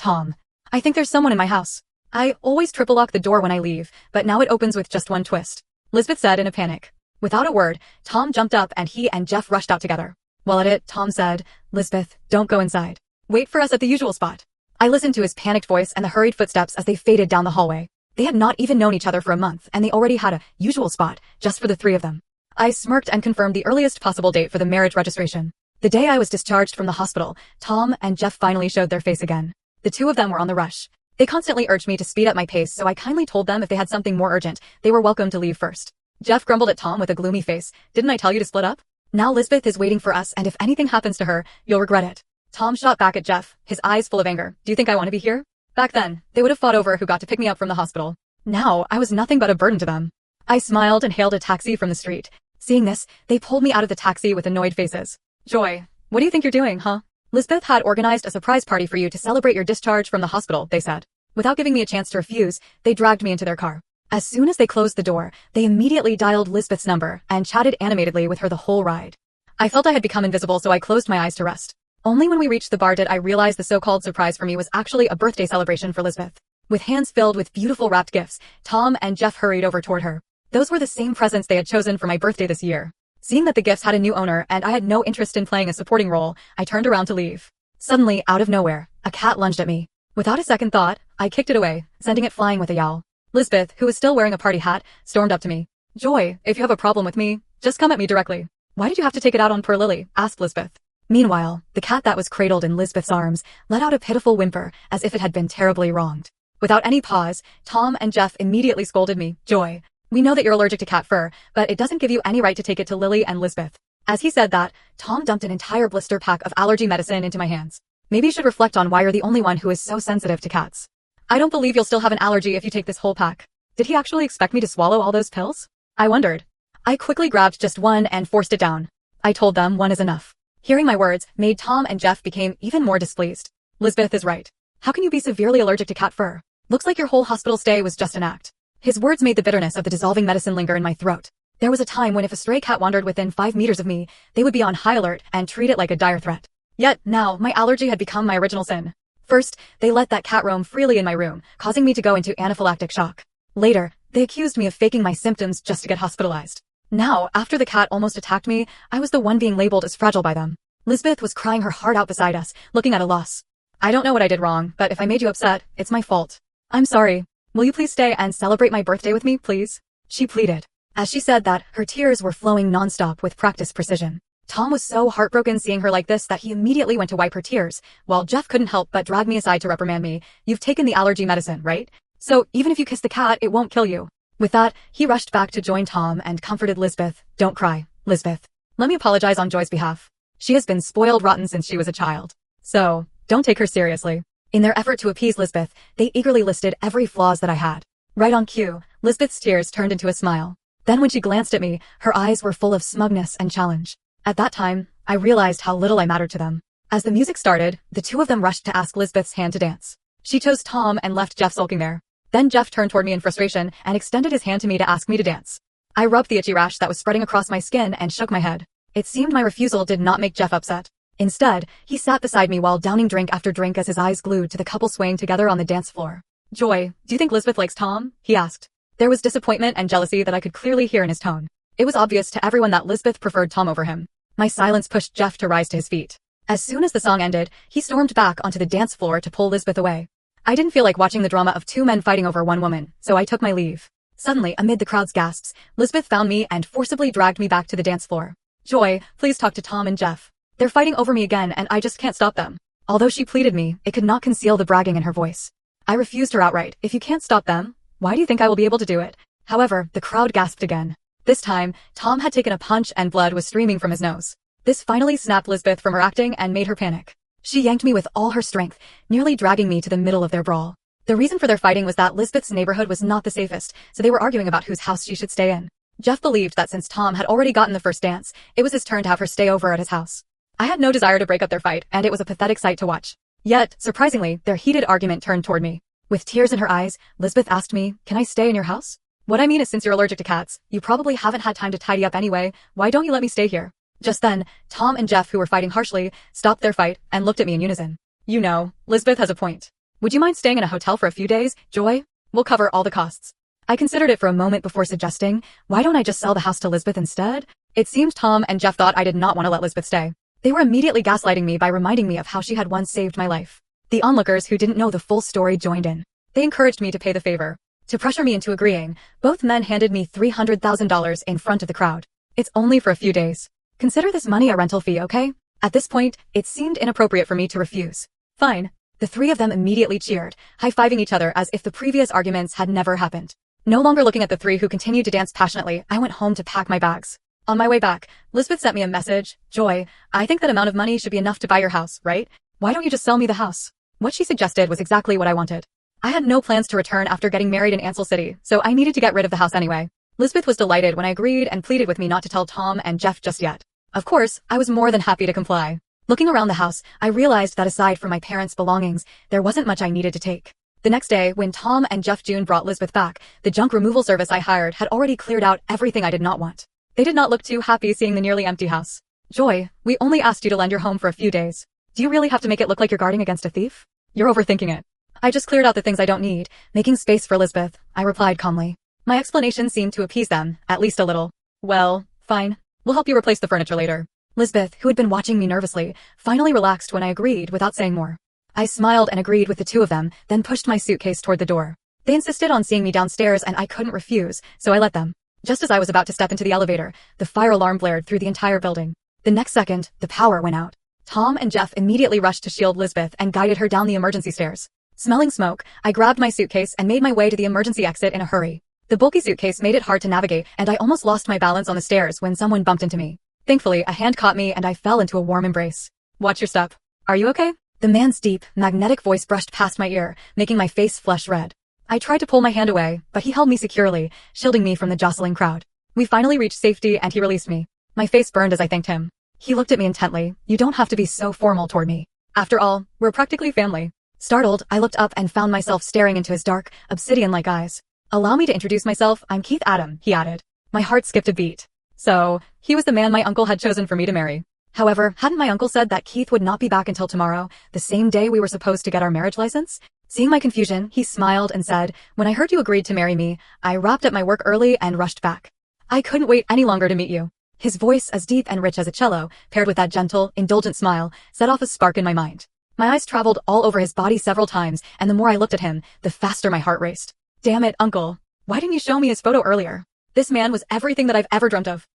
Tom. I think there's someone in my house. I always triple lock the door when I leave, but now it opens with just one twist. Lisbeth said in a panic. Without a word, Tom jumped up and he and Jeff rushed out together. While at it, Tom said, Lisbeth, don't go inside. Wait for us at the usual spot. I listened to his panicked voice and the hurried footsteps as they faded down the hallway. They had not even known each other for a month, and they already had a usual spot just for the three of them. I smirked and confirmed the earliest possible date for the marriage registration. The day I was discharged from the hospital, Tom and Jeff finally showed their face again. The two of them were on the rush. They constantly urged me to speed up my pace, so I kindly told them if they had something more urgent, they were welcome to leave first. Jeff grumbled at Tom with a gloomy face. Didn't I tell you to split up? Now Lisbeth is waiting for us, and if anything happens to her, you'll regret it. Tom shot back at Jeff, his eyes full of anger. Do you think I want to be here? Back then, they would have fought over who got to pick me up from the hospital. Now, I was nothing but a burden to them. I smiled and hailed a taxi from the street. Seeing this, they pulled me out of the taxi with annoyed faces. Joy, what do you think you're doing, huh? Lisbeth had organized a surprise party for you to celebrate your discharge from the hospital, they said. Without giving me a chance to refuse, they dragged me into their car. As soon as they closed the door, they immediately dialed Lisbeth's number and chatted animatedly with her the whole ride. I felt I had become invisible, so I closed my eyes to rest. Only when we reached the bar did I realize the so-called surprise for me was actually a birthday celebration for Lisbeth. With hands filled with beautiful wrapped gifts, Tom and Jeff hurried over toward her. Those were the same presents they had chosen for my birthday this year. Seeing that the gifts had a new owner and I had no interest in playing a supporting role, I turned around to leave. Suddenly, out of nowhere, a cat lunged at me. Without a second thought, I kicked it away, sending it flying with a yowl. Lisbeth, who was still wearing a party hat, stormed up to me. Joy, if you have a problem with me, just come at me directly. Why did you have to take it out on poor Lily? Asked Lisbeth. Meanwhile, the cat that was cradled in Lisbeth's arms let out a pitiful whimper as if it had been terribly wronged. Without any pause, Tom and Jeff immediately scolded me. Joy, we know that you're allergic to cat fur, but it doesn't give you any right to take it to Lily and Lisbeth. As he said that, Tom dumped an entire blister pack of allergy medicine into my hands. Maybe you should reflect on why you're the only one who is so sensitive to cats. I don't believe you'll still have an allergy if you take this whole pack. Did he actually expect me to swallow all those pills? I wondered. I quickly grabbed just one and forced it down. I told them one is enough. Hearing my words made Tom and Jeff became even more displeased. Lisbeth is right. How can you be severely allergic to cat fur? Looks like your whole hospital stay was just an act. His words made the bitterness of the dissolving medicine linger in my throat. There was a time when if a stray cat wandered within 5 meters of me, they would be on high alert and treat it like a dire threat. Yet, now, my allergy had become my original sin. First, they let that cat roam freely in my room, causing me to go into anaphylactic shock. Later, they accused me of faking my symptoms just to get hospitalized. Now, after the cat almost attacked me, I was the one being labeled as fragile by them. Lisbeth was crying her heart out beside us, looking at a loss. I don't know what I did wrong, but if I made you upset, it's my fault. I'm sorry. Will you please stay and celebrate my birthday with me, please? She pleaded. As she said that, her tears were flowing nonstop with practiced precision. Tom was so heartbroken seeing her like this that he immediately went to wipe her tears, while Jeff couldn't help but drag me aside to reprimand me. You've taken the allergy medicine, right? So, even if you kiss the cat, it won't kill you. With that, he rushed back to join Tom and comforted Lisbeth. Don't cry, Lisbeth. Let me apologize on Joy's behalf. She has been spoiled rotten since she was a child. So, don't take her seriously. In their effort to appease Lisbeth, they eagerly listed every flaws that I had. Right on cue, Lisbeth's tears turned into a smile. Then when she glanced at me, her eyes were full of smugness and challenge. At that time, I realized how little I mattered to them. As the music started, the two of them rushed to ask Lisbeth's hand to dance. She chose Tom and left Jeff sulking there. Then Jeff turned toward me in frustration and extended his hand to me to ask me to dance. I rubbed the itchy rash that was spreading across my skin and shook my head. It seemed my refusal did not make Jeff upset. Instead, he sat beside me while downing drink after drink as his eyes glued to the couple swaying together on the dance floor. Joy, do you think Lisbeth likes Tom? He asked. There was disappointment and jealousy that I could clearly hear in his tone. It was obvious to everyone that Lisbeth preferred Tom over him. My silence pushed Jeff to rise to his feet. As soon as the song ended, he stormed back onto the dance floor to pull Lisbeth away. I didn't feel like watching the drama of two men fighting over one woman, so I took my leave. Suddenly, amid the crowd's gasps, Lisbeth found me and forcibly dragged me back to the dance floor. Joy, please talk to Tom and Jeff. They're fighting over me again and I just can't stop them. Although she pleaded me, it could not conceal the bragging in her voice. I refused her outright. If you can't stop them, why do you think I will be able to do it? However, the crowd gasped again. This time, Tom had taken a punch and blood was streaming from his nose. This finally snapped Lisbeth from her acting and made her panic. She yanked me with all her strength, nearly dragging me to the middle of their brawl. The reason for their fighting was that Lisbeth's neighborhood was not the safest, so they were arguing about whose house she should stay in. Jeff believed that since Tom had already gotten the first dance, it was his turn to have her stay over at his house. I had no desire to break up their fight, and it was a pathetic sight to watch. Yet, surprisingly, their heated argument turned toward me. With tears in her eyes, Lisbeth asked me, "Can I stay in your house?" What I mean is since you're allergic to cats, you probably haven't had time to tidy up anyway, why don't you let me stay here? Just then, Tom and Jeff, who were fighting harshly, stopped their fight and looked at me in unison. You know, Lisbeth has a point. Would you mind staying in a hotel for a few days, Joy? We'll cover all the costs. I considered it for a moment before suggesting, why don't I just sell the house to Lisbeth instead? It seemed Tom and Jeff thought I did not want to let Lisbeth stay. They were immediately gaslighting me by reminding me of how she had once saved my life. The onlookers who didn't know the full story joined in. They encouraged me to pay the favor. To pressure me into agreeing, both men handed me $300,000 in front of the crowd. It's only for a few days. Consider this money a rental fee, okay? At this point, it seemed inappropriate for me to refuse. Fine. The three of them immediately cheered, high-fiving each other as if the previous arguments had never happened. No longer looking at the three who continued to dance passionately, I went home to pack my bags. On my way back, Lisbeth sent me a message. Joy, I think that amount of money should be enough to buy your house, right? Why don't you just sell me the house? What she suggested was exactly what I wanted. I had no plans to return after getting married in Ansel City, so I needed to get rid of the house anyway. Lisbeth was delighted when I agreed and pleaded with me not to tell Tom and Jeff just yet. Of course, I was more than happy to comply. Looking around the house, I realized that aside from my parents' belongings, there wasn't much I needed to take. The next day, when Tom and Jeff June brought Lisbeth back, the junk removal service I hired had already cleared out everything I did not want. They did not look too happy seeing the nearly empty house. Joy, we only asked you to lend your home for a few days. Do you really have to make it look like you're guarding against a thief? You're overthinking it. I just cleared out the things I don't need, making space for Lisbeth, I replied calmly. My explanation seemed to appease them, at least a little. Well, fine. We'll help you replace the furniture later. Lisbeth, who had been watching me nervously, finally relaxed when I agreed without saying more. I smiled and agreed with the two of them, then pushed my suitcase toward the door. They insisted on seeing me downstairs and I couldn't refuse, so I let them. Just as I was about to step into the elevator, the fire alarm blared through the entire building. The next second, the power went out. Tom and Jeff immediately rushed to shield Lisbeth and guided her down the emergency stairs. Smelling smoke, I grabbed my suitcase and made my way to the emergency exit in a hurry. The bulky suitcase made it hard to navigate and I almost lost my balance on the stairs when someone bumped into me. Thankfully, a hand caught me and I fell into a warm embrace. Watch your step. Are you okay? The man's deep, magnetic voice brushed past my ear, making my face flush red. I tried to pull my hand away, but he held me securely, shielding me from the jostling crowd. We finally reached safety and he released me. My face burned as I thanked him. He looked at me intently. You don't have to be so formal toward me. After all, we're practically family. Startled, I looked up and found myself staring into his dark, obsidian-like eyes. Allow me to introduce myself, I'm Keith Adam, he added. My heart skipped a beat. So, he was the man my uncle had chosen for me to marry. However, hadn't my uncle said that Keith would not be back until tomorrow, the same day we were supposed to get our marriage license? Seeing my confusion, he smiled and said, when I heard you agreed to marry me, I wrapped up my work early and rushed back. I couldn't wait any longer to meet you. His voice, as deep and rich as a cello, paired with that gentle, indulgent smile, set off a spark in my mind. My eyes traveled all over his body several times, and the more I looked at him, the faster my heart raced. Damn it, uncle. Why didn't you show me his photo earlier? This man was everything that I've ever dreamt of.